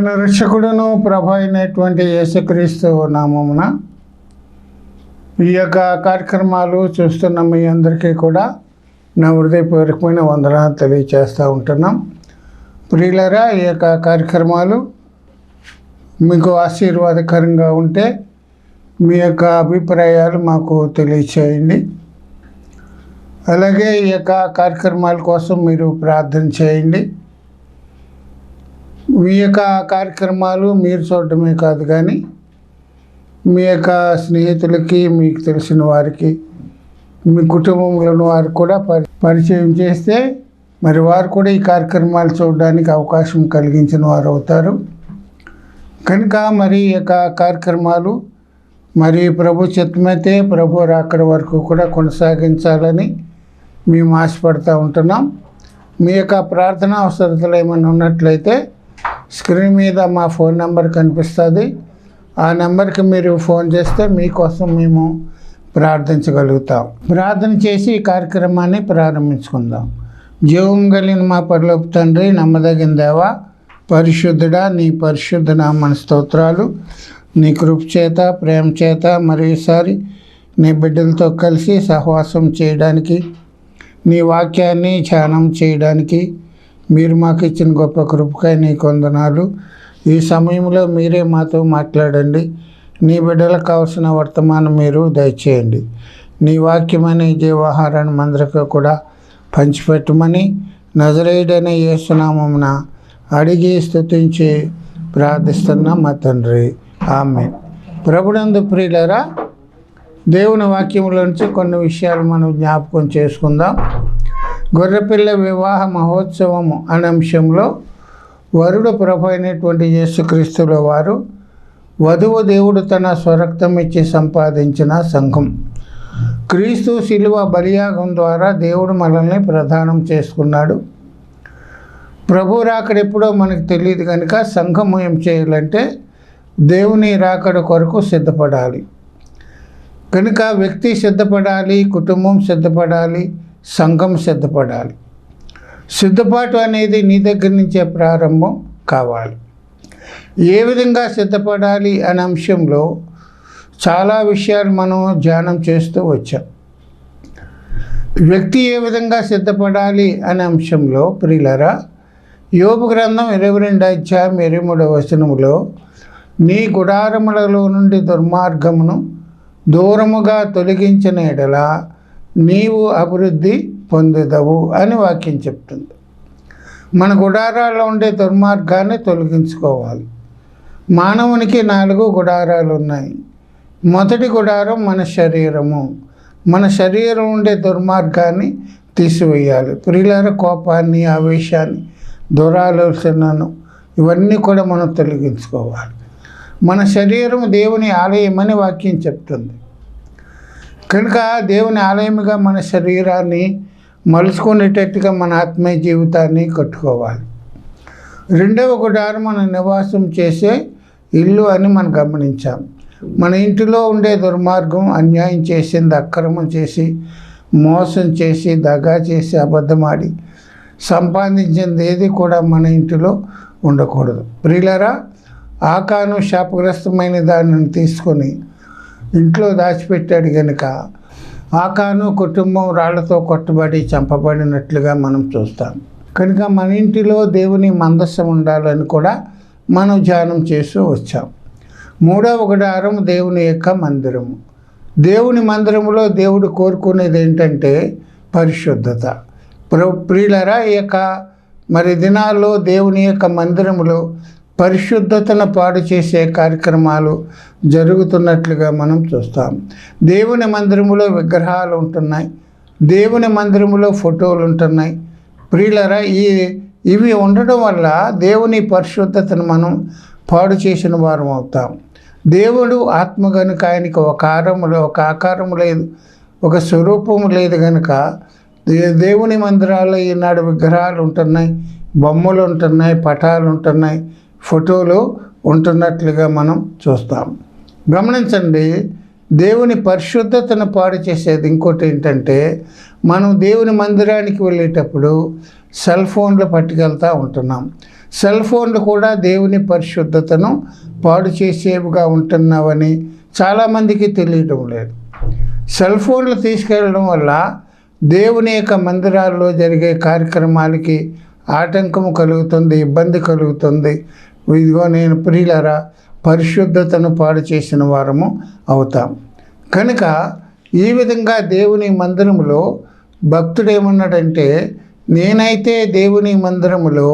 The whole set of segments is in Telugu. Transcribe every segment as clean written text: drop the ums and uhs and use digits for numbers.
మన రక్షకుడును ప్రభు అయినటువంటి యేసుక్రీస్తు నామమున ఈ యొక్క కార్యక్రమాలు చూస్తున్న మీ అందరికీ కూడా నా హృదయపూర్వకమైన వందనాలు తెలియజేస్తూ ఉంటున్నాం. ప్రియులారా, ఈ యొక్క కార్యక్రమాలు మీకు ఆశీర్వాదకరంగా ఉంటే మీ యొక్క అభిప్రాయాలు మాకు తెలియచేయండి. అలాగే ఈ యొక్క కార్యక్రమాల కోసం మీరు ప్రార్థన చేయండి. మీ యొక్క కార్యక్రమాలు మీరు చూడటమే కాదు, కానీ మీ యొక్క స్నేహితులకి, మీకు తెలిసిన వారికి, మీ కుటుంబంలోని వారికి కూడా పరిచయం చేస్తే మరి వారు కూడా ఈ కార్యక్రమాలు చూడడానికి అవకాశం కలిగించిన వారు అవుతారు. కనుక మరి ఈ యొక్క కార్యక్రమాలు మరి ప్రభు చిత్తమైతే ప్రభు రాకడ వరకు కూడా కొనసాగించాలని మేము ఆశపడుతూ ఉంటున్నాం. మీ యొక్క ప్రార్థన అవసరతలు ఏమైనా ఉన్నట్లయితే స్క్రీన్ మీద మా ఫోన్ నెంబర్ కనిపిస్తుంది. ఆ నెంబర్కి మీరు ఫోన్ చేస్తే మీకోసం మేము ప్రార్థించగలుగుతాం. ప్రార్థన చేసి ఈ కార్యక్రమాన్ని ప్రారంభించుకుందాం. జీవం కలిగిన మా పరలోక తండ్రి, నమ్మదగిన దేవా, పరిశుద్ధుడా, నీ పరిశుద్ధ నామ స్తోత్రాలు. నీ కృప చేత, ప్రేమ చేత మరోసారి నీ బిడ్డలతో కలిసి సహవాసం చేయడానికి, నీ వాక్యాన్ని ధ్యానం చేయడానికి మీరు మాకు ఇచ్చిన గొప్ప కృపకై నీకు వందనాలు. ఈ సమయంలో మీరే మాతో మాట్లాడండి. నీ బిడ్డలకు కావాల్సిన వర్తమానం మీరు దయచేయండి. నీ వాక్యమైన ఈ జీవాహారాన్ని మందరికి కూడా పంచిపెట్టమని నజరేయుడైన యేసునామమున అడిగి స్తుతించి ప్రార్థిస్తున్నా మా తండ్రి, ఆమేన్. ప్రభునందు ప్రియులారా, దేవుని వాక్యంలో నుంచి కొన్ని విషయాలు మనం జ్ఞాపకం చేసుకుందాం. గొర్రెపిల్ల వివాహ మహోత్సవము అనే అంశంలో వరుడు ప్రభు అయినటువంటి యేసుక్రీస్తుల వారు వధువు దేవుడు తన స్వరక్తం ఇచ్చి సంపాదించిన సంఘం. క్రీస్తు శిలువ బలియాగం ద్వారా దేవుడు మనల్ని ప్రదానం చేసుకున్నాడు. ప్రభు రాకడ ఎప్పుడో మనకు తెలియదు కనుక సంఘం ఏం చేయాలంటే దేవుని రాకడ కొరకు సిద్ధపడాలి. కనుక వ్యక్తి సిద్ధపడాలి, కుటుంబం సిద్ధపడాలి, సంఘం సిద్ధపడాలి. సిద్ధపాటు అనేది నీ దగ్గర నుంచే ప్రారంభం కావాలి. ఏ విధంగా సిద్ధపడాలి అనే అంశంలో చాలా విషయాలు మనం ధ్యానం చేస్తూ వచ్చాం. వ్యక్తి ఏ విధంగా సిద్ధపడాలి అనే అంశంలో ప్రియులారా, యోబు గ్రంథం 22 అధ్యాయం 23వ వచనములో నీ గుడారములలో నుండి దుర్మార్గమును దూరముగా తొలగించిన ఎడల నీవు అభివృద్ధి పొందుదవు అని వాక్యం చెప్తుంది. మన గుడారాల్లో ఉండే దుర్మార్గాన్ని తొలగించుకోవాలి. మానవునికి 4 గుడారాలు ఉన్నాయి. మొదటి గుడారం మన శరీరము. మన శరీరం ఉండే దుర్మార్గాన్ని తీసివేయాలి. ప్రియులార, కోపాన్ని, ఆవేశాన్ని, దురాలోచనను ఇవన్నీ కూడా మనం తొలగించుకోవాలి. మన శరీరం దేవుని ఆలయమని వాక్యం చెప్తుంది. కనుక దేవుని ఆలయముగా మన శరీరాన్ని మలుచుకునేటట్టుగా మన ఆత్మీయ జీవితాన్ని కట్టుకోవాలి. రెండవ గుడారం మన నివాసం చేసే ఇల్లు అని మనం గమనించాం. మన ఇంటిలో ఉండే దుర్మార్గం, అన్యాయం చేసింది, అక్రమం చేసి, మోసం చేసి, దగా చేసి, అబద్ధమాడి సంపాదించింది ఏది కూడా మన ఇంటిలో ఉండకూడదు. ప్రియులారా, ఆకాను శాపగ్రస్తమైన దానిని తీసుకొని ఇంట్లో దాచిపెట్టాడు కనుక ఆకాను కుటుంబం రాళ్లతో కొట్టబడి చంపబడినట్లుగా మనం చూస్తాం. కనుక మన ఇంటిలో దేవుని మందస్సం ఉండాలని కూడా మనం ధ్యానం చేస్తూ వచ్చాం. మూడవ గుడారం దేవుని యొక్క మందిరము. దేవుని మందిరములో దేవుడు కోరుకునేది ఏంటంటే పరిశుద్ధత. ప్రియులరా, ఈ యొక్క మరి దినాల్లో దేవుని యొక్క మందిరములో పరిశుద్ధతను పాడు చేసే కార్యక్రమాలు జరుగుతున్నట్లుగా మనం చూస్తాం. దేవుని మందిరములో విగ్రహాలు ఉంటున్నాయి, దేవుని మందిరములో ఫోటోలు ఉంటున్నాయి. ప్రియులరా, ఇవి ఉండడం వల్ల దేవుని పరిశుద్ధతను మనం పాడు చేసిన వారం అవుతాం. దేవుడు ఆత్మ కనుక ఆయనకి ఒక ఆకారము లేదు, ఒక స్వరూపము లేదు కనుక దేవుని మందిరాల్లో ఈనాడు విగ్రహాలు ఉంటున్నాయి, బొమ్మలు ఉంటున్నాయి, పటాలు ఉంటున్నాయి, ఫోటోలు ఉంటున్నట్లుగా మనం చూస్తాం. గమనించండి, దేవుని పరిశుద్ధతను పాడు చేసేది ఇంకోటి ఏంటంటే, మనం దేవుని మందిరానికి వెళ్ళేటప్పుడు సెల్ ఫోన్లు పట్టుకెళ్తూ ఉంటున్నాం. సెల్ ఫోన్లు కూడా దేవుని పరిశుద్ధతను పాడు చేసేవిగా ఉంటున్నావని చాలామందికి తెలియటం లేదు. సెల్ ఫోన్లు తీసుకెళ్ళడం వల్ల దేవుని యొక్క మందిరాల్లో జరిగే కార్యక్రమాలకి ఆటంకం కలుగుతుంది, ఇబ్బంది కలుగుతుంది. ఇదిగో నేను ప్రియులారా పరిశుద్ధతను పాడు చేసిన వారము అవుతాం. కనుక ఈ విధంగా దేవుని మందిరములో భక్తుడు ఏమన్నాడంటే, నేనైతే దేవుని మందిరములో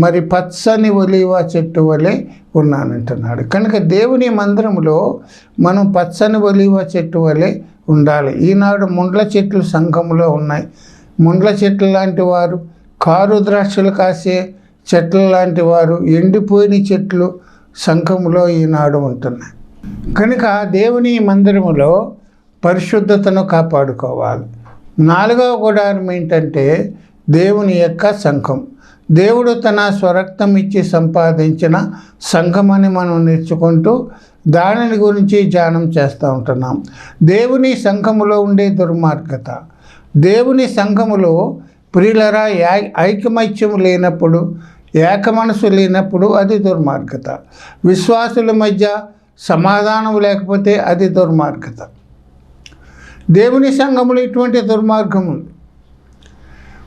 మరి పచ్చని ఒలీవ చెట్టు వలె ఉన్నానంటున్నాడు. కనుక దేవుని మందిరములో మనం పచ్చని ఒలీవ చెట్టు వలె ఉండాలి. ఈనాడు ముండ్ల చెట్లు సంఘములో ఉన్నాయి. ముండ్ల చెట్లు లాంటి వారు, కారు ద్రాక్షలు కాసే చెట్ల లాంటి వారు, ఎండిపోయిన చెట్లు సంఘములో ఈనాడు ఉంటున్నాయి. కనుక దేవుని మందిరములో పరిశుద్ధతను కాపాడుకోవాలి. 4వ గుడారం ఏంటంటే దేవుని యొక్క సంఘం. దేవుడు తన స్వరక్తం ఇచ్చి సంపాదించిన సంఘమని మనం నేర్చుకుంటూ దానిని గురించి ధ్యానం చేస్తూ ఉంటున్నాం. దేవుని సంఘములో ఉండే దుర్మార్గత, దేవుని సంఘములో ప్రియులరా ఐకమత్యం లేనప్పుడు, ఏక మనసు లేనప్పుడు అది దుర్మార్గత. విశ్వాసుల మధ్య సమాధానం లేకపోతే అది దుర్మార్గత. దేవుని సంఘములో ఇటువంటి దుర్మార్గం ఉంది.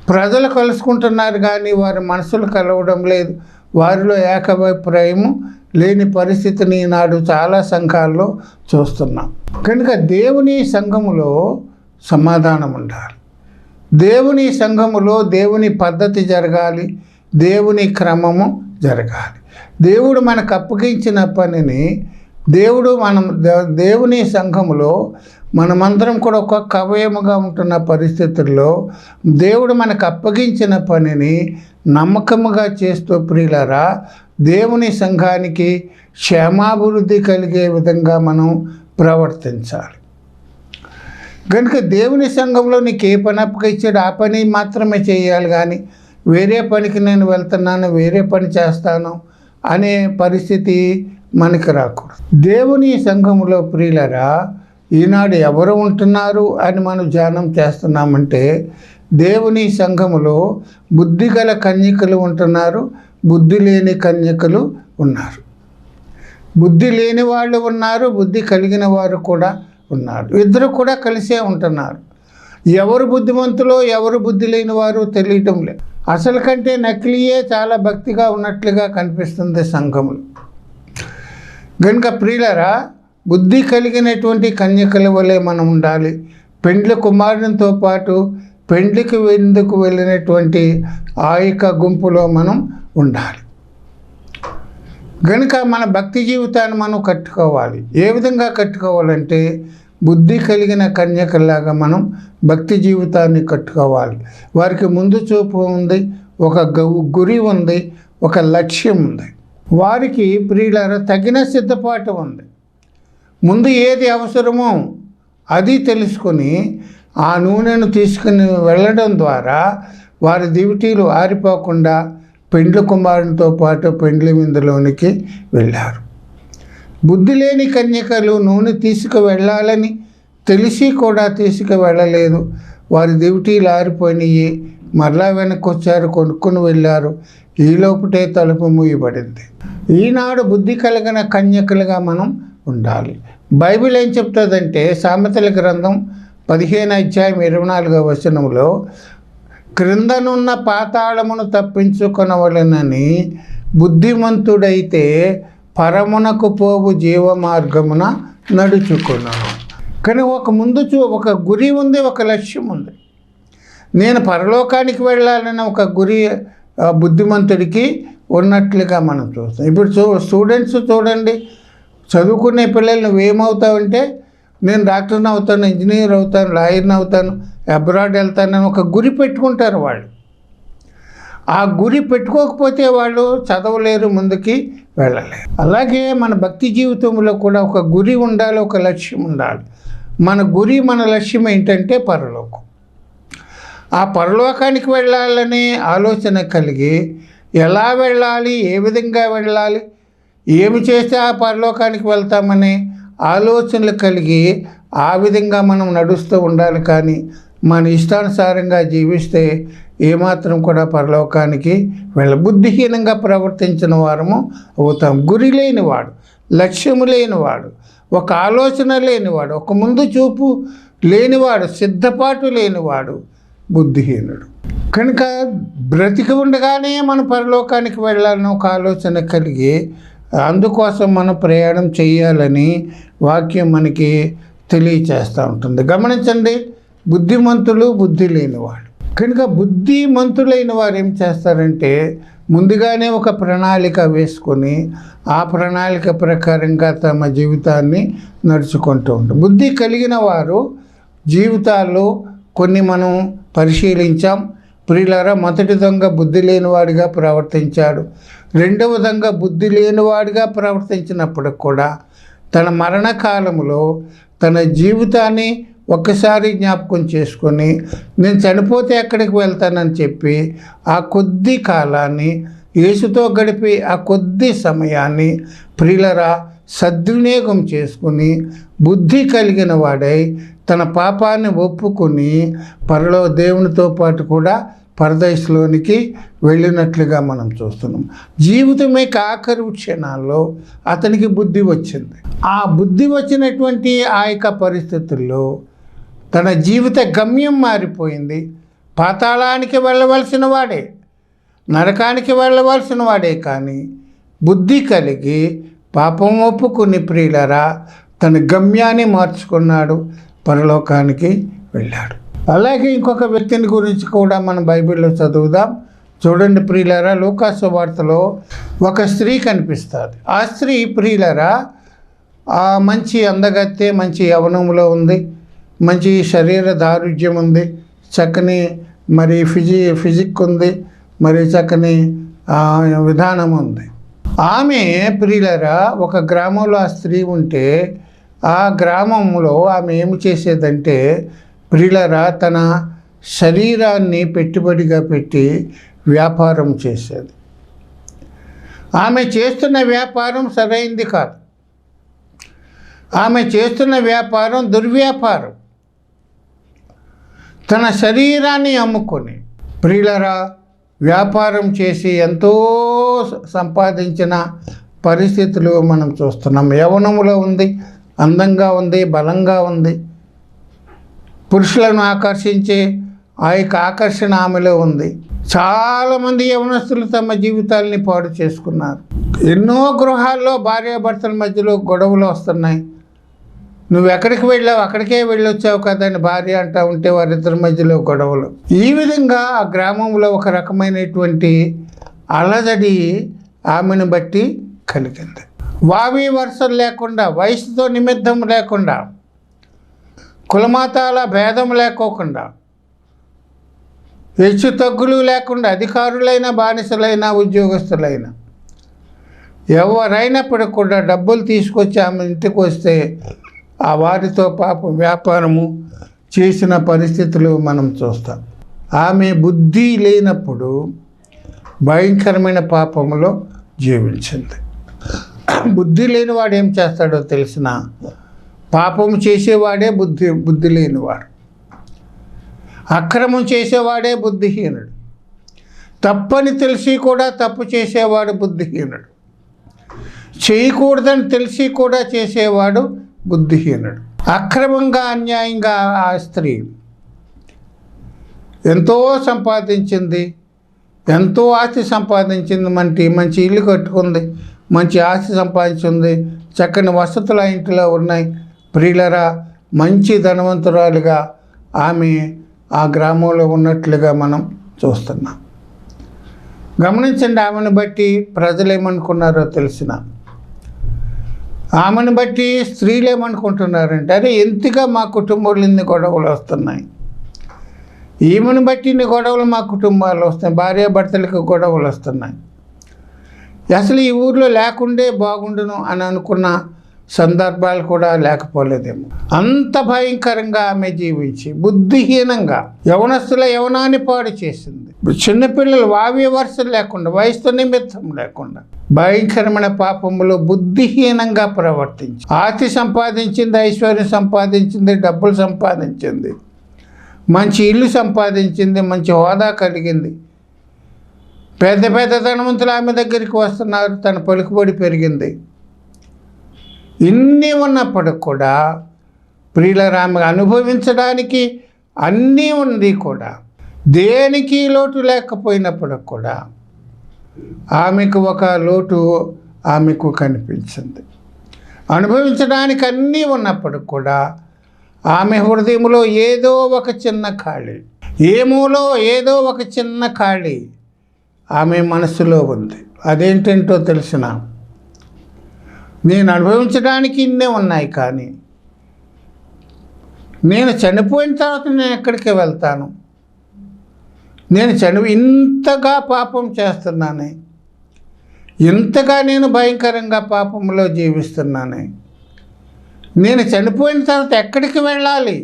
ప్రజలు కలుసుకుంటున్నారు కానీ వారి మనసులు కలవడం లేదు. వారిలో ఏకాభిప్రాయము లేని పరిస్థితిని ఈనాడు చాలా సంఘాల్లో చూస్తున్నాం. కనుక దేవుని సంఘములో సమాధానం ఉండాలి. దేవుని సంఘములో దేవుని పద్ధతి జరగాలి, దేవుని క్రమము జరగాలి. దేవుడు మనకు అప్పగించిన పనిని దేవుని సంఘములో మనమందరం కూడా ఒక్కొక్క అవయముగా ఉంటున్న పరిస్థితుల్లో దేవుడు మనకు అప్పగించిన పనిని నమ్మకముగా చేస్తూ ప్రియులారా దేవుని సంఘానికి క్షేమాభివృద్ధి కలిగే విధంగా మనం ప్రవర్తించాలి. కనుక దేవుని సంఘంలో నీకు ఏ పని అప్పగించాడు ఆ పని మాత్రమే చేయాలి, కానీ వేరే పనికి నేను వెళ్తున్నాను, వేరే పని చేస్తాను అనే పరిస్థితి మనకు రాకూడదు. దేవుని సంఘములో ప్రియులరా ఈనాడు ఎవరు ఉంటున్నారు అని మనం ధ్యానం చేస్తున్నామంటే, దేవుని సంఘములో బుద్ధి గల కన్యకలు ఉంటున్నారు, బుద్ధి లేని కన్యకలు ఉన్నారు. బుద్ధి లేని వాళ్ళు ఉన్నారు, బుద్ధి కలిగిన వారు కూడా ఉన్నారు. ఇద్దరు కూడా కలిసే ఉంటున్నారు. ఎవరు బుద్ధిమంతులో ఎవరు బుద్ధి లేని వారు తెలియటం లేదు. అసలు కంటే నకిలీయే చాలా భక్తిగా ఉన్నట్లుగా కనిపిస్తుంది సంఘములు. కనుక ప్రియులరా బుద్ధి కలిగినటువంటి కన్యకల వలె మనం ఉండాలి. పెండ్లి కుమారునితో పాటు పెండ్లికి ఎందుకు వెళ్ళినటువంటి ఆ యొక్క గుంపులో మనం ఉండాలి. కనుక మన భక్తి జీవితాన్ని మనం కట్టుకోవాలి. ఏ విధంగా కట్టుకోవాలంటే బుద్ధి కలిగిన కన్యకలాగా మనం భక్తి జీవితాన్ని కట్టుకోవాలి. వారికి ముందు చూపు ఉంది, ఒక గురి ఉంది, ఒక లక్ష్యం ఉంది. వారికి ప్రియులారా తగిన సిద్ధపాటు ఉంది. ముందు ఏది అవసరమో అది తెలుసుకొని ఆ నూనెను తీసుకుని వెళ్ళడం ద్వారా వారి దివిటీలు ఆరిపోకుండా పెండ్లి కుమారునితో పాటు పెండ్లి విందులోనికి వెళ్ళారు. బుద్ధి లేని కన్యకలు నూనె తీసుకువెళ్ళాలని తెలిసి కూడా తీసుకువెళ్ళలేదు. వారి దివిటీలు ఆరిపోయినాయి. మరలా వెనక్కి వచ్చారు, కొనుక్కొని వెళ్ళారు. ఈలోపుటే తలుపు మూయబడింది. ఈనాడు బుద్ధి కలిగిన కన్యకలుగా మనం ఉండాలి. బైబిల్ ఏం చెప్తుందంటే సామెతల గ్రంథం 15:24 క్రిందనున్న పాతాళమును తప్పించుకొనవలెనని బుద్ధిమంతుడైతే పరమునకు పోవు జీవ మార్గమున నడుచుకున్నాను. కానీ ఒక గురి ఉంది, ఒక లక్ష్యం ఉంది. నేను పరలోకానికి వెళ్ళాలన్న ఒక గురి బుద్ధిమంతుడికి ఉన్నట్లుగా మనం చూస్తాం. ఇప్పుడు స్టూడెంట్స్ చూడండి, చదువుకునే పిల్లలు నువ్వేమవుతావంటే నేను డాక్టర్ని అవుతాను, ఇంజనీర్ అవుతాను, లాయర్ని అవుతాను, అబ్రాడ్ వెళ్తానని ఒక గురి పెట్టుకుంటారు వాళ్ళు. ఆ గురి పెట్టుకోకపోతే వాళ్ళు చదవలేరు, ముందుకి వెళ్ళలేరు. అలాగే మన భక్తి జీవితంలో కూడా ఒక గురి ఉండాలి, ఒక లక్ష్యం ఉండాలి. మన గురి మన లక్ష్యం ఏంటంటే పరలోకం. ఆ పరలోకానికి వెళ్ళాలనే ఆలోచన కలిగి ఎలా వెళ్ళాలి, ఏ విధంగా వెళ్ళాలి, ఏమి చేస్తే ఆ పరలోకానికి వెళ్తామనే ఆలోచనలు కలిగి ఆ విధంగా మనం నడుస్తూ ఉండాలి. కానీ మన ఇష్టానుసారంగా జీవిస్తే ఏమాత్రం కూడా పరలోకానికి బుద్ధిహీనంగా ప్రవర్తించిన వారము అవుతాం. గురి లేనివాడు, లక్ష్యము లేనివాడు, ఒక ఆలోచన లేనివాడు, ఒక ముందు చూపు లేనివాడు, సిద్ధపాటు లేనివాడు బుద్ధిహీనుడు. కనుక బ్రతికి ఉండగానే మనం పరలోకానికి వెళ్ళాలని ఒక ఆలోచన కలిగి అందుకోసం మనం ప్రయాణం చేయాలని వాక్యం మనకి తెలియచేస్తూ ఉంటుంది. గమనించండి, బుద్ధిమంతులు, బుద్ధి లేనివాడు. కనుక బుద్ధిమంతులైన వారు ఏం చేస్తారంటే ముందుగానే ఒక ప్రణాళిక వేసుకొని ఆ ప్రణాళిక ప్రకారంగా తమ జీవితాన్ని నడుచుకుంటూ ఉంటారు. బుద్ధి కలిగిన వారు జీవితాల్లో కొన్ని మనం పరిశీలించాం. ప్రియులారా, మొదటి దొంగ బుద్ధి లేనివాడిగా ప్రవర్తించాడు. రెండవ దొంగ బుద్ధి లేనివాడిగా ప్రవర్తించినప్పుడు కూడా తన మరణకాలంలో తన జీవితాన్ని ఒక్కసారి జ్ఞాపకం చేసుకొని నేను చనిపోతే ఎక్కడికి వెళ్తానని చెప్పి ఆ కొద్ది కాలాన్ని యేసుతో గడిపి ఆ కొద్ది సమయాన్ని ప్రియులరా సద్వినియోగం చేసుకుని బుద్ధి కలిగిన వాడై తన పాపాన్ని ఒప్పుకొని దేవునితో పాటు కూడా పరదేశంలోనికి వెళ్ళినట్లుగా మనం చూస్తున్నాం. జీవితం యొక్క ఆఖరి క్షణాల్లో అతనికి బుద్ధి వచ్చింది. ఆ బుద్ధి వచ్చినటువంటి ఆ యొక్క పరిస్థితుల్లో తన జీవిత గమ్యం మారిపోయింది. పాతాళానికి వెళ్ళవలసిన వాడే, నరకానికి వెళ్ళవలసిన వాడే, కానీ బుద్ధి కలిగి పాపం ఒప్పుకుని ప్రియులరా తన గమ్యాన్ని మార్చుకున్నాడు, పరలోకానికి వెళ్ళాడు. అలాగే ఇంకొక వ్యక్తిని గురించి కూడా మనం బైబిల్లో చదువుదాం. చూడండి ప్రియులరా, లూకా సువార్తలో ఒక స్త్రీ కనిపిస్తుంది. ఆ స్త్రీ ప్రియులరా మంచి అందగత్తె, మంచి యవ్వనంలో ఉంది, మంచి శరీర దారుఢ్యం ఉంది, చక్కని మరి ఫిజిక్ ఉంది, మరి చక్కని విధానం ఉంది. ఆమె ప్రియులరా ఒక గ్రామంలో ఆ స్త్రీ ఉంటే ఆ గ్రామంలో ఆమె ఏమి చేసేదంటే ప్రియులరా తన శరీరాన్ని పెట్టుబడిగా పెట్టి వ్యాపారం చేసేది. ఆమె చేస్తున్న వ్యాపారం సరైంది కాదు. ఆమె చేస్తున్న వ్యాపారం దుర్వ్యాపారం. తన శరీరాన్ని అమ్ముకొని ప్రియులరా వ్యాపారం చేసి ఎంతో సంపాదించిన పరిస్థితులు మనం చూస్తున్నాం. యవ్వనములో ఉంది, అందంగా ఉంది, బలంగా ఉంది, పురుషులను ఆకర్షించే ఆ యొక్క ఆకర్షణ ఆమెలో ఉంది. చాలామంది యవనస్తులు తమ జీవితాలని పాడు చేసుకున్నారు. ఎన్నో గృహాల్లో భార్యాభర్తల మధ్యలో గొడవలు వస్తున్నాయి. నువ్వు ఎక్కడికి వెళ్ళావు, అక్కడికే వెళ్ళొచ్చావు కదా అని భార్య అంటూ ఉంటే వారిద్దరి మధ్యలో గొడవలు. ఈ విధంగా ఆ గ్రామంలో ఒక రకమైనటువంటి అలజడి ఆమెను బట్టి కలిగింది. వావి వరుసలు లేకుండా, వయసుతో నిమిత్తం లేకుండా, కులమతాల భేదం లేకోకుండా, హెచ్చు తగ్గులు లేకుండా, అధికారులైన బానిసలైన ఉద్యోగస్తులైన ఎవరైనప్పటికి కూడా డబ్బులు తీసుకొచ్చి ఆమె ఇంటికి వస్తే ఆ వారితో పాపం వ్యాపారము చేసిన పరిస్థితులు మనం చూస్తాం. ఆమె బుద్ధి లేనప్పుడు భయంకరమైన పాపములో జీవించింది. బుద్ధి లేనివాడు ఏం చేస్తాడో తెలిసిన పాపం చేసేవాడే బుద్ధి లేనివాడు. అక్రమం చేసేవాడే బుద్ధిహీనుడు. తప్పని తెలిసి కూడా తప్పు చేసేవాడు బుద్ధిహీనుడు. చేయకూడదని తెలిసి కూడా చేసేవాడు బుద్ధిహీనుడు. అక్రమంగా అన్యాయంగా ఆ స్త్రీ ఎంతో సంపాదించింది, ఎంతో ఆస్తి సంపాదించింది, మంచి ఇల్లు కట్టుకుంది, మంచి ఆస్తి సంపాదించింది, చక్కని వసతులు ఆ ఇంటిలో ఉన్నాయి. ప్రియులరా మంచి ధనవంతురాలుగా ఆమె ఆ గ్రామంలో ఉన్నట్లుగా మనం చూస్తున్నాం. గమనించండి, ఆమెను బట్టి ప్రజలు ఏమనుకున్నారో తెలిసిన, ఆమెను బట్టి స్త్రీలు ఏమనుకుంటున్నారంటే అరే ఎంతగా మా కుటుంబంలో ఇన్ని గొడవలు వస్తున్నాయి, ఈమెను బట్టి ఇన్ని గొడవలు మా కుటుంబాల్లో వస్తున్నాయి, భార్యాభర్తలకు గొడవలు వస్తున్నాయి, అసలు ఈ ఊర్లో లేకుండే బాగుండును అని అనుకున్న సందర్భాలు కూడా లేకపోలేదేమో. అంత భయంకరంగా ఆమె జీవించి బుద్ధిహీనంగా యవనస్తుల యవనాన్ని పాడు చేసింది. చిన్నపిల్లలు వావి వరుసలు లేకుండా, వయసుతో నిమిత్తం లేకుండా భయంకరమైన పాపములో బుద్ధిహీనంగా ప్రవర్తించి ఆస్తి సంపాదించింది, ఐశ్వర్యం సంపాదించింది, డబ్బులు సంపాదించింది, మంచి ఇల్లు సంపాదించింది, మంచి హోదా కలిగింది, పెద్ద పెద్ద ధనవంతులు ఆమె దగ్గరికి వస్తున్నారు, తన పలుకుబడి పెరిగింది. ఇన్ని ఉన్నప్పటికి కూడా ప్రియులారా, ఆమె అనుభవించడానికి అన్నీ ఉంది కూడా, దేనికి లోటు లేకపోయినప్పటికి కూడా ఆమెకు ఒక లోటు ఆమెకు కనిపించింది. అనుభవించడానికి అన్నీ ఉన్నప్పటికి కూడా ఆమె హృదయంలో ఏదో ఒక చిన్న ఖాళీ, ఏమోలో ఏదో ఒక చిన్న ఖాళీ ఆమె మనసులో ఉంది. అదేంటంటో తెలిసిన, నేను అనుభవించడానికి ఇన్నే ఉన్నాయి, కానీ నేను చనిపోయిన తర్వాత నేను ఎక్కడికి వెళ్తాను? నేను ఇంతగా పాపం చేస్తున్నానే, ఇంతగా నేను భయంకరంగా పాపంలో జీవిస్తున్నానే, నేను చనిపోయిన తర్వాత ఎక్కడికి వెళ్ళాలి?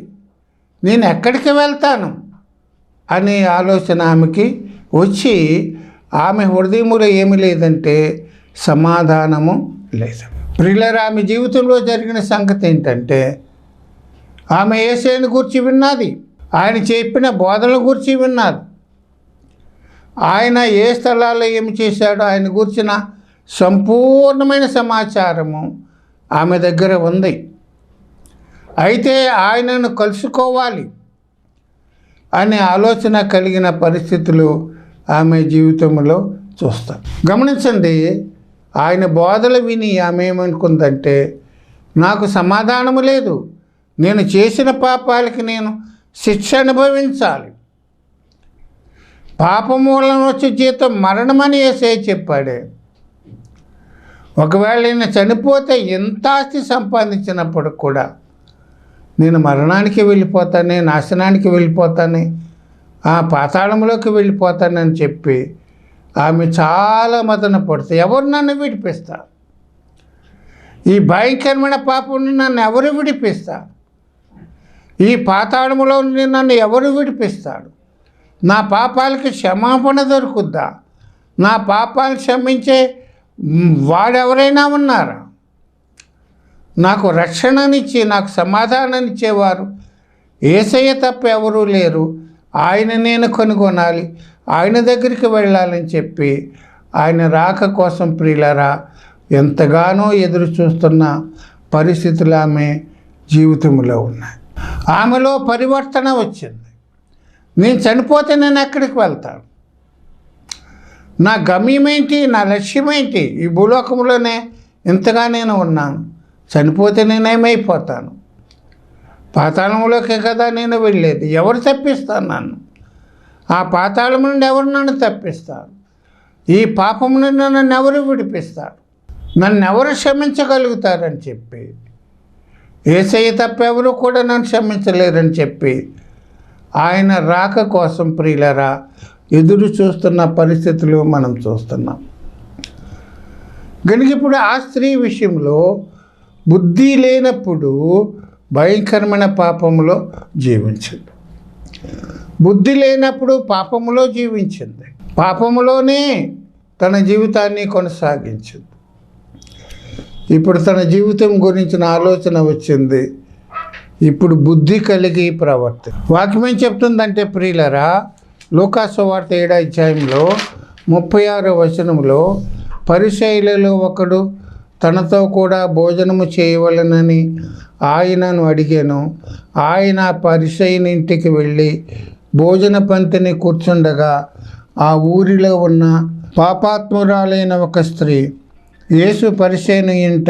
నేను ఎక్కడికి వెళ్తాను అనే ఆలోచన ఆమెకి వచ్చి, ఆమె హృదయములో ఏమి లేదంటే సమాధానము లేదు. ప్రియులారా, ఆమె జీవితంలో జరిగిన సంగతి ఏంటంటే, ఆమె యేసయ్యను గురించి విన్నది, ఆయన చెప్పిన బోధనల గురించి విన్నది, ఆయన ఏ స్థలాల్లో ఏమి చేశాడో ఆయన గురించిన సంపూర్ణమైన సమాచారము ఆమె దగ్గర ఉంది. అయితే ఆయనను కలుసుకోవాలి అనే ఆలోచన కలిగిన పరిస్థితులు ఆమె జీవితంలో చూస్తాం. గమనించండి, ఆయన బోధలు విని ఆమె ఏమనుకుందంటే, నాకు సమాధానము లేదు, నేను చేసిన పాపాలకి నేను శిక్ష అనుభవించాలి, పాపం వలన వచ్చే జీతం మరణమని యేసయ్య చెప్పాడే. ఒకవేళ నేను చనిపోతే ఎంత ఆస్తి సంపాదించినప్పుడు కూడా నేను మరణానికి వెళ్ళిపోతానే, నాశనానికి వెళ్ళిపోతానే, ఆ పాతాళంలోకి వెళ్ళిపోతానని చెప్పి ఆమె చాలా మదన పడుతుంది. ఎవరు నన్ను విడిపిస్తారు? ఈ భయంకరమైన పాపం నుండి నన్ను ఎవరు విడిపిస్తారు? ఈ పాతాళంలో నుండి నన్ను ఎవరు విడిపిస్తాడు? నా పాపాలకి క్షమాపణ దొరుకుద్దా? నా పాపాలు క్షమించే వాడెవరైనా ఉన్నారా? నాకు రక్షణనిచ్చి నాకు సమాధానాన్నిచ్చేవారు యేసయ్య తప్ప ఎవరూ లేరు. ఆయన నేను కనుగొనాలి, ఆయన దగ్గరికి వెళ్ళాలని చెప్పి ఆయన రాక కోసం ప్రియులారా ఎంతగానో ఎదురు చూస్తున్న పరిస్థితులు ఆమె జీవితంలో ఉన్నాయి. ఆమెలో పరివర్తన వచ్చింది. నేను చనిపోతే నేను ఎక్కడికి వెళ్తాను? నా గమ్యమేంటి? నా లక్ష్యమేంటి? ఈ భూలోకంలోనే ఇంతగా నేను ఉన్నాను, చనిపోతే నేనేమైపోతాను? పాతాళంలోకే కదా నేను వెళ్ళేది. ఎవరు తప్పిస్తాను నన్ను? ఆ పాతాళం నుండి ఎవరు నన్ను తప్పిస్తారు? ఈ పాపం నుండి నన్ను ఎవరు విడిపిస్తారు? నన్ను ఎవరు క్షమించగలుగుతారని చెప్పి, యేసయ్య తప్ప ఎవరు కూడా నన్ను క్షమించలేరని చెప్పి ఆయన రాక కోసం ప్రియులారా ఎదురు చూస్తున్న పరిస్థితులు మనం చూస్తున్నాం. కనుక ఇప్పుడు ఆ స్త్రీ విషయంలో బుద్ధి లేనప్పుడు భయంకరమైన పాపంలో జీవించింది. బుద్ధి లేనప్పుడు పాపములో జీవించింది, పాపములోనే తన జీవితాన్ని కొనసాగించింది. ఇప్పుడు తన జీవితం గురించిన ఆలోచన వచ్చింది, ఇప్పుడు బుద్ధి కలిగి ప్రవర్తి. వాక్యం ఏం చెప్తుందంటే ప్రియులరా, లూకాసు సువార్త 7వ అధ్యాయంలో 36వ వచనంలో, పరిసయ్యులలో ఒకడు తనతో కూడా భోజనము చేయవలెనని ఆయనను అడిగాను. ఆయన పరిసయ్యుని ఇంటికి వెళ్ళి భోజన పంక్తిని కూర్చుండగా ఆ ఊరిలో ఉన్న పాపాత్మురాలైన ఒక స్త్రీ యేసు పరిసయ్యుని ఇంట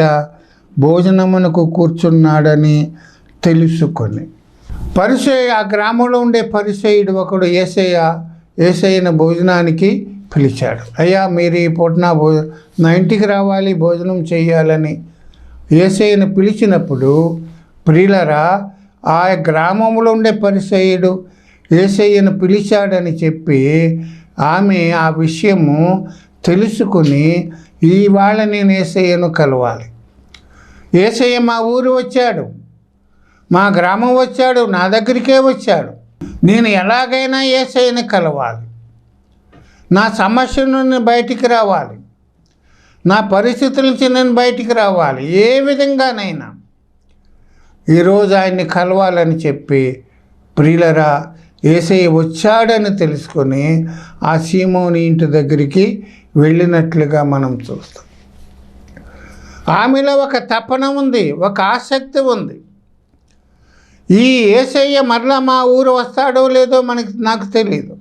భోజనమునకు కూర్చున్నాడని తెలుసుకొని, ఆ గ్రామంలో ఉండే పరిసయ్యుడు ఒకడు యేసయ్యను భోజనానికి పిలిచాడు. అయ్యా, మీరు ఈ పూట నా ఇంటికి రావాలి, భోజనం చేయాలని యేసయ్యను పిలిచినప్పుడు ప్రియులరా, ఆ గ్రామంలో ఉండే పరిసయ్యుడు యేసయ్యను పిలిచాడని చెప్పి ఆమె ఆ విషయము తెలుసుకుని, ఇవాళ నేను యేసయ్యను కలవాలి, యేసయ్య మా ఊరు వచ్చాడు, మా గ్రామం వచ్చాడు, నా దగ్గరికే వచ్చాడు, నేను ఎలాగైనా యేసయ్యను కలవాలి, నా సమస్య నుండి బయటికి రావాలి, నా పరిస్థితుల నుంచి నేను బయటికి రావాలి, ఏ విధంగానైనా ఈరోజు ఆయన్ని కలవాలని చెప్పి ప్రియులరా యేసయ్య వచ్చాడని తెలుసుకొని ఆ సీమోని ఇంటి దగ్గరికి వెళ్ళినట్లుగా మనం చూస్తాం. ఆమెలో ఒక తపన ఉంది, ఒక ఆసక్తి ఉంది. ఈ యేసయ్య మరలా మా ఊరు వస్తాడో లేదో నాకు తెలియదు.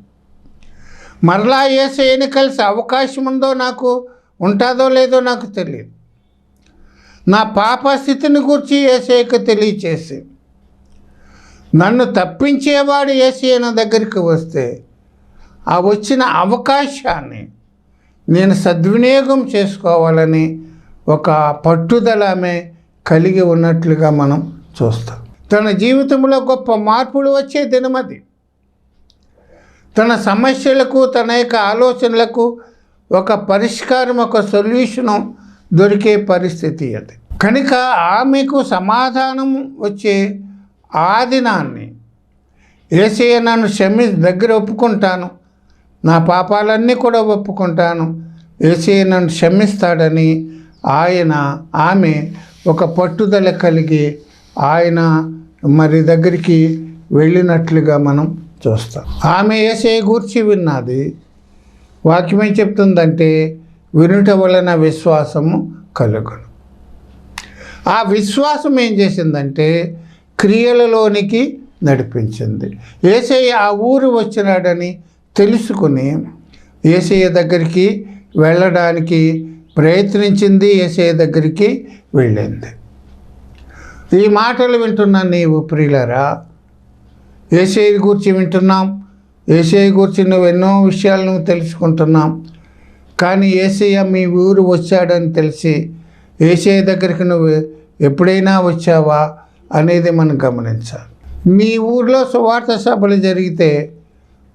మరలా యేసయ్యని కలిసి అవకాశం ఉందో నాకు ఉంటుందో లేదో నాకు తెలియదు. నా పాప స్థితిని గురించి యేసయ్యకు తెలియచేసి నన్ను తప్పించేవాడు యేసయ్య దగ్గరికి వస్తే ఆ వచ్చిన అవకాశాన్ని నేను సద్వినియోగం చేసుకోవాలని ఒక పట్టుదల ఆమె కలిగి ఉన్నట్లుగా మనం చూస్తాం. తన జీవితంలో గొప్ప మార్పులు వచ్చే దినమది. తన సమస్యలకు, తన యొక్క ఆలోచనలకు ఒక పరిష్కారం, ఒక సొల్యూషను దొరికే పరిస్థితి అది. కనుక ఆమెకు సమాధానం వచ్చే ఆ దినాన్ని యేసయ్య నన్ను దగ్గర ఒప్పుకుంటాను, నా పాపాలన్నీ కూడా ఒప్పుకుంటాను, యేసయ్య నన్ను క్షమిస్తాడని ఆమె ఒక పట్టుదల కలిగి ఆయన దగ్గరికి వెళ్ళినట్లుగా మనం చూస్తాం. ఆమె యేసయ్య గూర్చి విన్నది. వాక్యం ఏం చెప్తుందంటే వినుట వలన విశ్వాసము కలుగును. ఆ విశ్వాసం ఏం చేసిందంటే క్రియలలోనికి నడిపించింది. యేసయ్య ఆ ఊరు వచ్చినాడని తెలుసుకుని యేసయ్య దగ్గరికి వెళ్ళడానికి ప్రయత్నించింది, యేసయ్య దగ్గరికి వెళ్ళింది. ఈ మాటలు వింటున్న నీవు ప్రియులారా, యేసయ్య గురించి వింటున్నాం, యేసయ్య గురించి నువ్వు ఎన్నో విషయాలు నువ్వు తెలుసుకుంటున్నాం. కానీ యేసయ్య మీ ఊరు వచ్చాడని తెలిసి యేసయ్య దగ్గరికి నువ్వు ఎప్పుడైనా వచ్చావా అనేది మనం గమనించాలి. మీ ఊర్లో సువార్త సభలు జరిగితే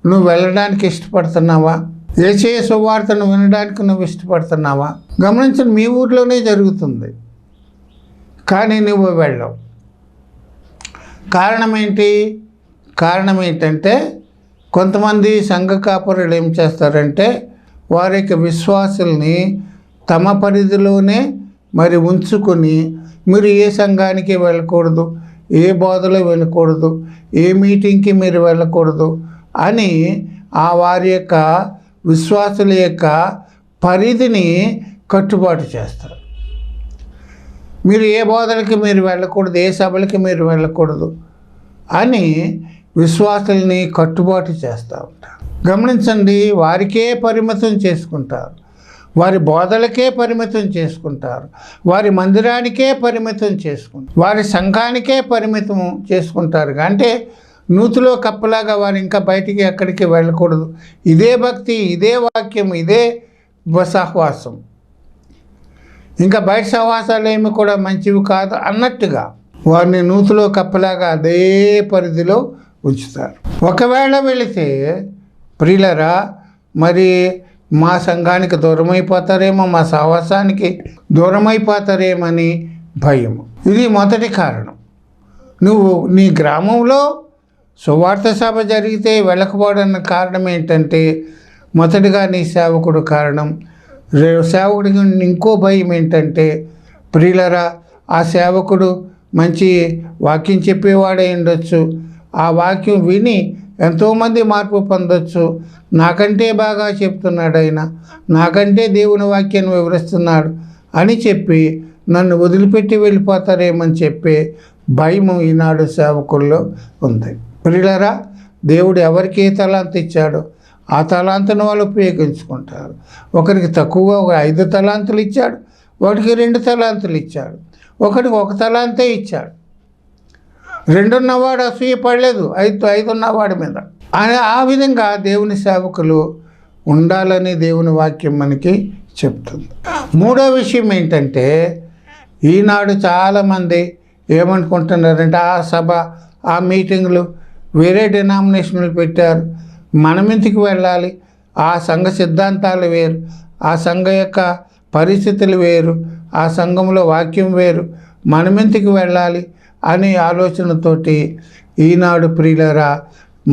నువ్వు వెళ్ళడానికి ఇష్టపడుతున్నావా? యేసయ్య సువార్తను వినడానికి నువ్వు ఇష్టపడుతున్నావా? గమనించండి, మీ ఊర్లోనే జరుగుతుంది కానీ నువ్వు వెళ్ళవు. కారణం ఏంటంటే కొంతమంది సంఘ కాపరులు ఏం చేస్తారంటే వారి యొక్క విశ్వాసుల్ని తమ పరిధిలోనే ఉంచుకొని మీరు ఏ సంఘానికి వెళ్ళకూడదు, ఏ బోధలో వెళ్ళకూడదు, ఏ మీటింగ్కి మీరు వెళ్ళకూడదు అని ఆ వారి యొక్క విశ్వాసుల యొక్క పరిధిని కట్టుబాటు చేస్తారు. మీరు ఏ బోధలకి మీరు వెళ్ళకూడదు, ఏ సభలకి మీరు వెళ్ళకూడదు అని విశ్వాసుల్ని కట్టుబాటు చేస్తూ ఉంటారు. గమనించండి, వారికే పరిమితం చేసుకుంటారు, వారి బోధలకే పరిమితం చేసుకుంటారు, వారి మందిరానికే పరిమితం చేసుకుంటారు, వారి సంఘానికే పరిమితం చేసుకుంటారు. అంటే నూతిలో కప్పలాగా వారు ఇంకా బయటికి ఎక్కడికి వెళ్ళకూడదు. ఇదే భక్తి, ఇదే వాక్యం, ఇదే సహవాసం, ఇంకా బయట సహవాసాలు ఏమి కూడా మంచివి కాదు అన్నట్టుగా వారిని నూతిలో కప్పలాగా అదే పరిధిలో ఉంచుతారు. ఒకవేళ వెళితే ప్రియులరా మరి మా సంఘానికి దూరమైపోతారేమో, మా సహవాసానికి దూరమైపోతారేమని భయం. ఇది మొదటి కారణం. నువ్వు నీ గ్రామంలో సువార్త సభ జరిగితే వెళ్ళకపోవడానికి కారణం ఏంటంటే మొదటిగా నీ సేవకుడు కారణం. సేవకుడికి ఇంకో భయం ఏంటంటే ప్రియులరా ఆ సేవకుడు మంచి వాక్యం చెప్పేవాడై ఉండొచ్చు, ఆ వాక్యం విని ఎంతోమంది మార్పు పొందొచ్చు, నాకంటే బాగా చెప్తున్నాడు ఆయన, నాకంటే దేవుని వాక్యాన్ని వివరిస్తున్నాడు అని చెప్పి నన్ను వదిలిపెట్టి వెళ్ళిపోతారేమని చెప్పే భయము ఈనాడు సేవకుల్లో ఉంది. ప్రియులారా, దేవుడు ఎవరికి ఏ తలాంతు ఇచ్చాడో ఆ తలాంతును వాళ్ళు ఉపయోగించుకుంటారు. ఒకరికి తక్కువగా 5 తలాంతులు ఇచ్చాడు, ఒకటికి 2 తలాంతులు ఇచ్చాడు, ఒకటికి 1 తలాంతే ఇచ్చాడు. 2 ఉన్నవాడు అసూయ పడలేదు 5 ఉన్నవాడి మీద. ఆ విధంగా దేవుని సేవకులు ఉండాలని దేవుని వాక్యం మనకి చెప్తుంది. మూడో విషయం ఏంటంటే ఈనాడు చాలామంది ఏమనుకుంటున్నారంటే ఆ సభ, ఆ మీటింగ్లు వేరే డినామినేషన్లు పెట్టారు, మనం ఎందుకు వెళ్ళాలి, ఆ సంఘ సిద్ధాంతాలు వేరు, ఆ సంఘ యొక్క పరిస్థితులు వేరు, ఆ సంఘంలో వాక్యం వేరు, మనం ఎందుకు వెళ్ళాలి అనే ఆలోచనతోటి ఈనాడు ప్రియులరా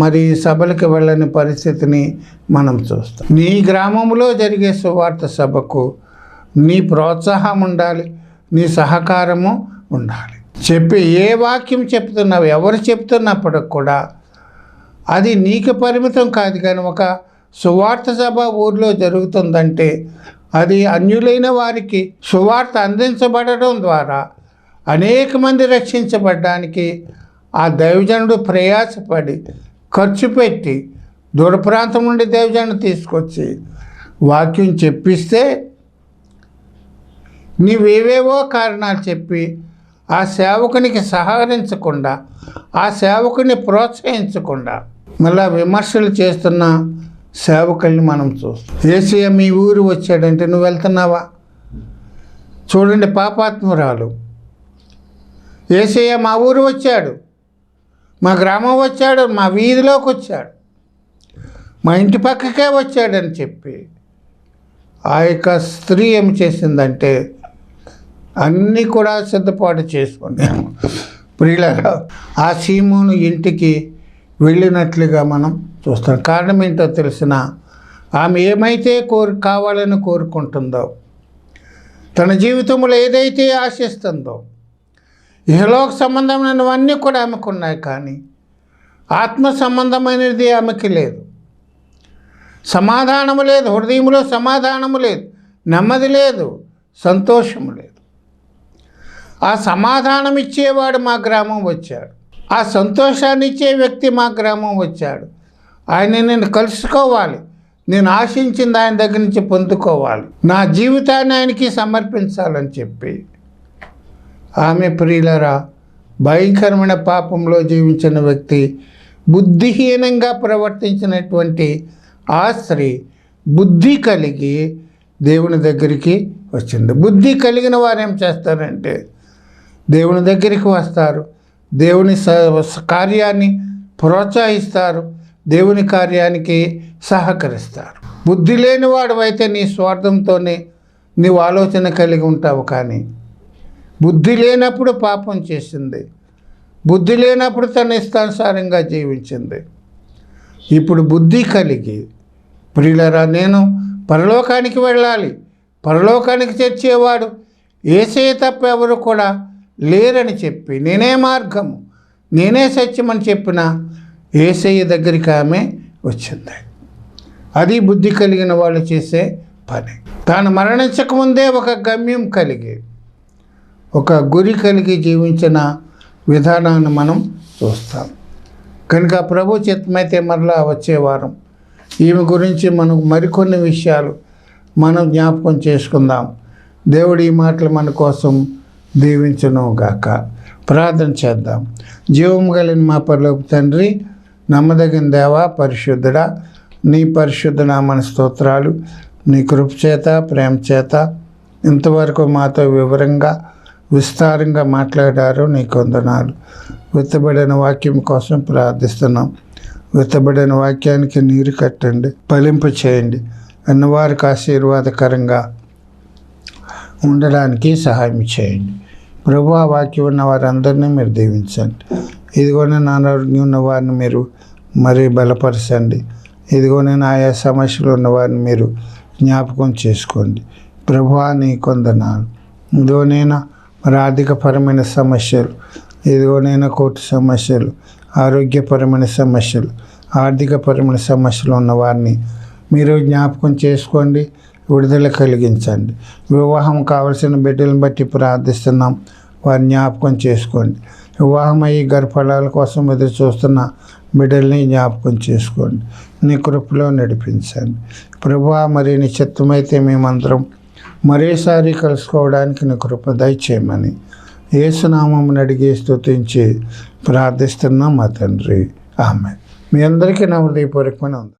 మరి సభలకు వెళ్ళని పరిస్థితిని మనం చూస్తాం. నీ గ్రామంలో జరిగే సువార్త సభకు నీ ప్రోత్సాహం ఉండాలి, నీ సహకారము ఉండాలి. ఏ వాక్యం చెప్తున్నావు, ఎవరు చెప్తున్నప్పటికి కూడా అది నీకు పరిమితం కాదు. కానీ ఒక సువార్త సభ ఊర్లో జరుగుతుందంటే అది అన్యులైన వారికి సువార్త అందించబడడం ద్వారా అనేక మంది రక్షించబడడానికి ఆ దైవజనుడు ప్రయాసపడి ఖర్చు పెట్టి దూర ప్రాంతం నుండి దైవజనుడు తీసుకొచ్చి వాక్యం చెప్పిస్తే నీవేవేవో కారణాలు చెప్పి ఆ సేవకునికి సహకరించకుండా, ఆ సేవకుని ప్రోత్సహించకుండా మళ్ళా విమర్శలు చేస్తున్న సేవకుల్ని మనం చూస్తాం. యేసయ్య మీ ఊరు వచ్చాడంటే నువ్వు వెళ్తున్నావా? చూడండి, పాపాత్మురాలు యేసయ్య మా ఊరు వచ్చాడు, మా గ్రామం వచ్చాడు, మా వీధిలోకి వచ్చాడు, మా ఇంటి పక్కకే వచ్చాడని చెప్పి ఆ యొక్క స్త్రీ ఏం చేసిందంటే అన్నీ కూడా సిద్ధపాటు చేసుకుని ప్రియులారా ఆ సీమోను ఇంటికి వెళ్ళినట్లుగా మనం చూస్తాం. కారణం ఏంటో తెలిసిన, ఆమె ఏమైతే కావాలని కోరుకుంటుందో, తన జీవితంలో ఏదైతే ఆశిస్తుందో, ఇహలోక సంబంధమైనవన్నీ కూడా ఆమెకు ఉన్నాయి, కానీ ఆత్మ సంబంధమైనది ఆమెకి లేదు. సమాధానము లేదు, హృదయంలో సమాధానము లేదు, నెమ్మది లేదు, సంతోషము లేదు. ఆ సమాధానం ఇచ్చేవాడు మా గ్రామం వచ్చాడు, ఆ సంతోషాన్ని ఇచ్చే వ్యక్తి మా గ్రామం వచ్చాడు. ఆయన నేను కలుసుకోవాలి, నేను ఆశించింది ఆయన దగ్గర నుంచి పొందుకోవాలి, నా జీవితాన్ని ఆయనకి సమర్పించాలని చెప్పి ఆమె ప్రియులరా భయంకరమైన పాపంలో జీవించిన వ్యక్తి, బుద్ధిహీనంగా ప్రవర్తించినటువంటి ఆ స్త్రీ బుద్ధి కలిగి దేవుని దగ్గరికి వచ్చింది. బుద్ధి కలిగిన వారు ఏం చేస్తారంటే దేవుని దగ్గరికి వస్తారు, దేవుని కార్యాన్ని ప్రోత్సహిస్తారు, దేవుని కార్యానికి సహకరిస్తారు. బుద్ధి లేనివాడు అయితే నీ స్వార్థంతోనే నీవు ఆలోచన కలిగి ఉంటావు, కానీ బుద్ధి లేనప్పుడు పాపం చేసింది, బుద్ధి లేనప్పుడు తన ఇష్టానుసారంగా జీవించింది. ఇప్పుడు బుద్ధి కలిగి ప్రియులరా నేను పరలోకానికి వెళ్ళాలి, పరలోకానికి తెచ్చేవాడు యేసయ్య తప్ప ఎవరు కూడా లేరని చెప్పి, నేనే మార్గము నేనే సత్యమని చెప్పిన యేసయ్య దగ్గరికి ఆమె వచ్చింది. అది బుద్ధి కలిగిన వాళ్ళు చేసే పని. తాను మరణించకముందే ఒక గమ్యం కలిగి, ఒక గురి కలిగి జీవించిన విధానాన్ని మనం చూస్తాం. కనుక ప్రభు చిత్తమైతే మరలా వచ్చే వారం ఈమె గురించి మనం మరికొన్ని విషయాలు మనం జ్ఞాపకం చేసుకుందాం. దేవుడు ఈ మాటలు మన కోసం దీవించును గాక. ప్రార్థన చేద్దాం. జీవము కలిగిన మా పరలోకపు తండ్రి, నమ్మదగిన దేవా, పరిశుద్ధుడా, నీ పరిశుద్ధ నామన స్తోత్రాలు. నీ కృప చేత, ప్రేమ చేత ఇంతవరకు మాతో వివరంగా విస్తారంగా మాట్లాడారు. నీకు వందనాలు. విత్తబడిన వాక్యం కోసం ప్రార్థిస్తున్నాం. విత్తబడిన వాక్యానికి నీరు కట్టండి, ఫలింపు చేయండి, అన్నవారికి ఆశీర్వాదకరంగా ఉండడానికి సహాయం చేయండి. ప్రభు, ఆ వాక్యం ఉన్న వారందరినీ మీరు దీవించండి. ఇదిగో నేను అనారోగ్యం ఉన్న వారిని మీరు మరీ బలపరచండి. ఇదిగో నేను ఆయా సమస్యలు ఉన్నవారిని మీరు జ్ఞాపకం చేసుకోండి. ప్రభు, నీ కొందనాలు. ఇదిగో నేను మరి ఆర్థికపరమైన సమస్యలు, ఇదిగో నేను కోర్టు సమస్యలు, ఆరోగ్యపరమైన సమస్యలు, ఆర్థికపరమైన సమస్యలు ఉన్న వారిని మీరు జ్ఞాపకం చేసుకోండి, విడుదల కలిగించండి. వివాహం కావలసిన బిడ్డలను బట్టి ప్రార్థిస్తున్నాం, వారిని జ్ఞాపకం చేసుకోండి. వివాహం అయ్యి గర్భఫలాల కోసం ఎదురు చూస్తున్న బిడ్డల్ని జ్ఞాపకం చేసుకోండి. నీ కృపలో నడిపించండి. ప్రభువా, మరి నీ చిత్తమైతే మేమందరం మరోసారి కలుసుకోవడానికి నీ కృప దయచేయమని యేసునామమును అడిగి స్తుతించి ప్రార్థిస్తున్నాం మా తండ్రి. ఆమేన్. మీ అందరికీ నా హృదయపూర్వకమైన ఉంది.